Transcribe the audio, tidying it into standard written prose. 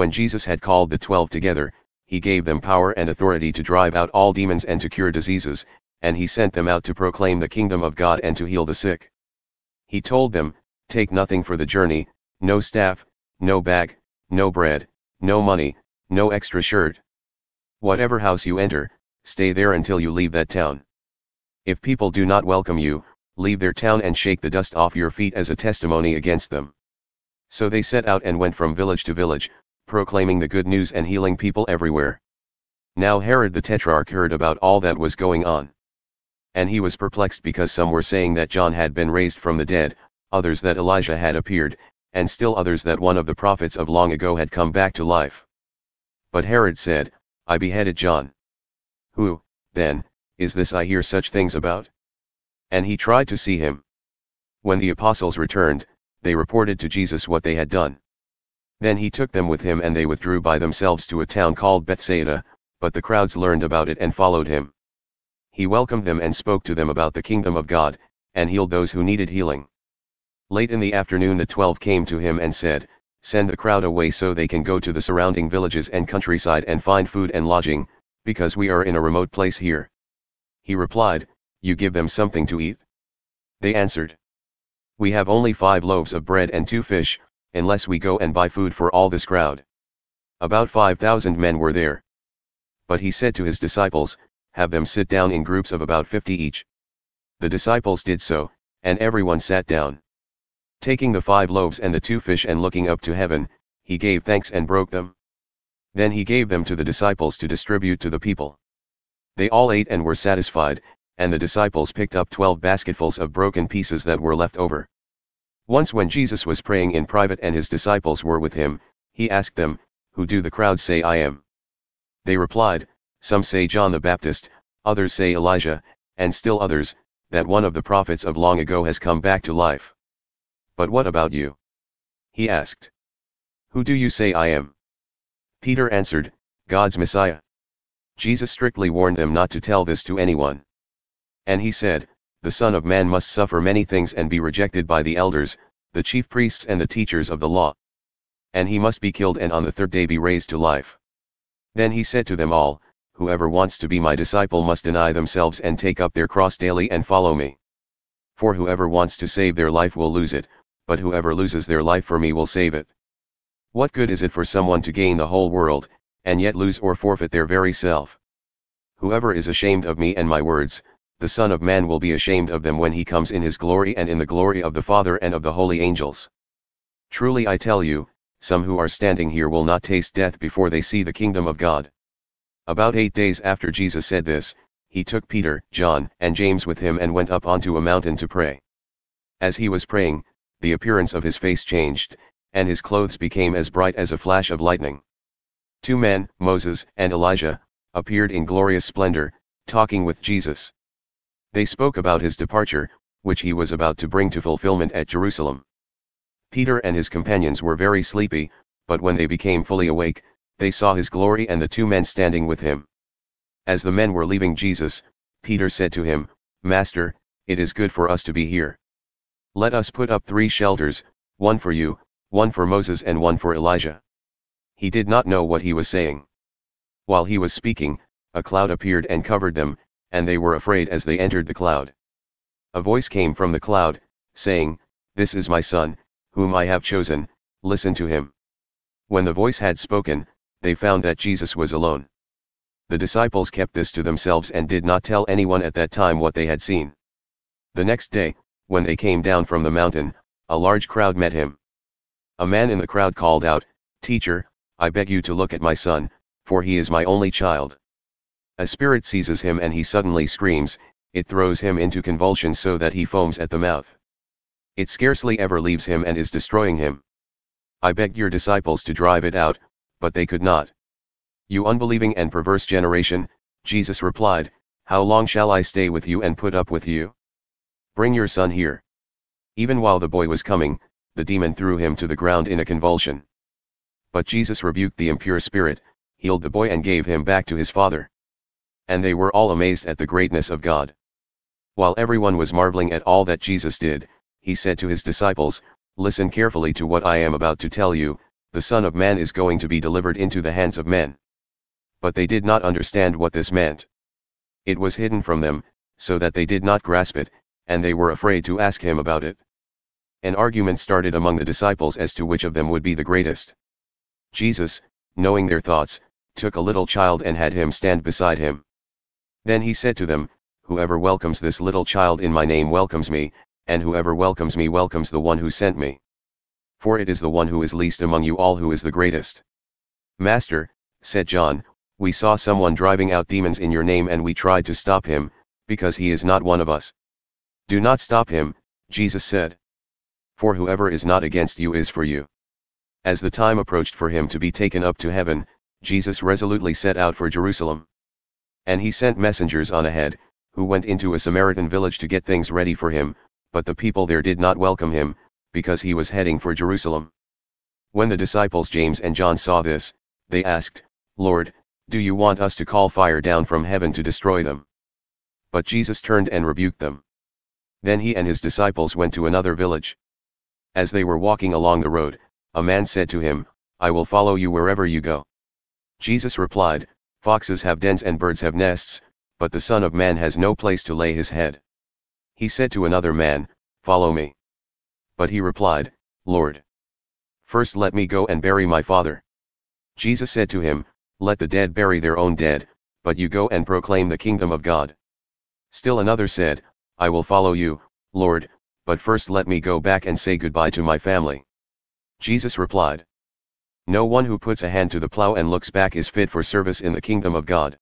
When Jesus had called the 12 together, he gave them power and authority to drive out all demons and to cure diseases, and he sent them out to proclaim the kingdom of God and to heal the sick. He told them, "Take nothing for the journey, no staff, no bag, no bread, no money, no extra shirt. Whatever house you enter, stay there until you leave that town. If people do not welcome you, leave their town and shake the dust off your feet as a testimony against them." So they set out and went from village to village, proclaiming the good news and healing people everywhere. Now Herod the Tetrarch heard about all that was going on. And he was perplexed because some were saying that John had been raised from the dead, others that Elijah had appeared, and still others that one of the prophets of long ago had come back to life. But Herod said, "I beheaded John. Who, then, is this I hear such things about?" And he tried to see him. When the apostles returned, they reported to Jesus what they had done. Then he took them with him and they withdrew by themselves to a town called Bethsaida, but the crowds learned about it and followed him. He welcomed them and spoke to them about the kingdom of God, and healed those who needed healing. Late in the afternoon the 12 came to him and said, "Send the crowd away so they can go to the surrounding villages and countryside and find food and lodging, because we are in a remote place here." He replied, "You give them something to eat?" They answered, "We have only 5 loaves of bread and 2 fish, unless we go and buy food for all this crowd." About 5,000 men were there. But he said to his disciples, "Have them sit down in groups of about 50 each." The disciples did so, and everyone sat down. Taking the 5 loaves and the 2 fish and looking up to heaven, he gave thanks and broke them. Then he gave them to the disciples to distribute to the people. They all ate and were satisfied, and the disciples picked up 12 basketfuls of broken pieces that were left over. Once when Jesus was praying in private and his disciples were with him, he asked them, "Who do the crowd say I am?" They replied, "Some say John the Baptist, others say Elijah, and still others, that one of the prophets of long ago has come back to life. But what about you?" He asked. "Who do you say I am?" Peter answered, "God's Messiah." Jesus strictly warned them not to tell this to anyone. And he said, "The Son of Man must suffer many things and be rejected by the elders, the chief priests and the teachers of the law. And he must be killed and on the 3rd day be raised to life." Then he said to them all, "Whoever wants to be my disciple must deny themselves and take up their cross daily and follow me. For whoever wants to save their life will lose it, but whoever loses their life for me will save it. What good is it for someone to gain the whole world, and yet lose or forfeit their very self? Whoever is ashamed of me and my words, the Son of Man will be ashamed of them when he comes in his glory and in the glory of the Father and of the holy angels. Truly I tell you, some who are standing here will not taste death before they see the kingdom of God." About 8 days after Jesus said this, he took Peter, John, and James with him and went up onto a mountain to pray. As he was praying, the appearance of his face changed, and his clothes became as bright as a flash of lightning. 2 men, Moses and Elijah, appeared in glorious splendor, talking with Jesus. They spoke about his departure, which he was about to bring to fulfillment at Jerusalem. Peter and his companions were very sleepy, but when they became fully awake, they saw his glory and the 2 men standing with him. As the men were leaving Jesus, Peter said to him, "Master, it is good for us to be here. Let us put up 3 shelters, one for you, one for Moses and one for Elijah." He did not know what he was saying. While he was speaking, a cloud appeared and covered them, and they were afraid as they entered the cloud. A voice came from the cloud, saying, "This is my Son, whom I have chosen, listen to him." When the voice had spoken, they found that Jesus was alone. The disciples kept this to themselves and did not tell anyone at that time what they had seen. The next day, when they came down from the mountain, a large crowd met him. A man in the crowd called out, "Teacher, I beg you to look at my son, for he is my only child. A spirit seizes him and he suddenly screams, it throws him into convulsions so that he foams at the mouth. It scarcely ever leaves him and is destroying him. I begged your disciples to drive it out, but they could not." "You unbelieving and perverse generation," Jesus replied, "how long shall I stay with you and put up with you? Bring your son here." Even while the boy was coming, the demon threw him to the ground in a convulsion. But Jesus rebuked the impure spirit, healed the boy and gave him back to his father. And they were all amazed at the greatness of God. While everyone was marveling at all that Jesus did, he said to his disciples, "Listen carefully to what I am about to tell you. the Son of Man is going to be delivered into the hands of men. But they did not understand what this meant. It was hidden from them, so that they did not grasp it, and they were afraid to ask him about it. An argument started among the disciples as to which of them would be the greatest. Jesus, knowing their thoughts, took a little child and had him stand beside him. Then he said to them, "Whoever welcomes this little child in my name welcomes me, and whoever welcomes me welcomes the one who sent me. For it is the one who is least among you all who is the greatest." "Master," said John, "we saw someone driving out demons in your name and we tried to stop him, because he is not one of us." "Do not stop him," Jesus said. "For whoever is not against you is for you." As the time approached for him to be taken up to heaven, Jesus resolutely set out for Jerusalem. And he sent messengers on ahead, who went into a Samaritan village to get things ready for him, but the people there did not welcome him, because he was heading for Jerusalem. When the disciples James and John saw this, they asked, "Lord, do you want us to call fire down from heaven to destroy them?" But Jesus turned and rebuked them. Then he and his disciples went to another village. As they were walking along the road, a man said to him, "I will follow you wherever you go." Jesus replied, "Foxes have dens and birds have nests, but the Son of Man has no place to lay his head." He said to another man, "Follow me." But he replied, "Lord, first let me go and bury my father." Jesus said to him, "Let the dead bury their own dead, but you go and proclaim the kingdom of God." Still another said, "I will follow you, Lord, but first let me go back and say goodbye to my family." Jesus replied, "No one who puts a hand to the plow and looks back is fit for service in the kingdom of God."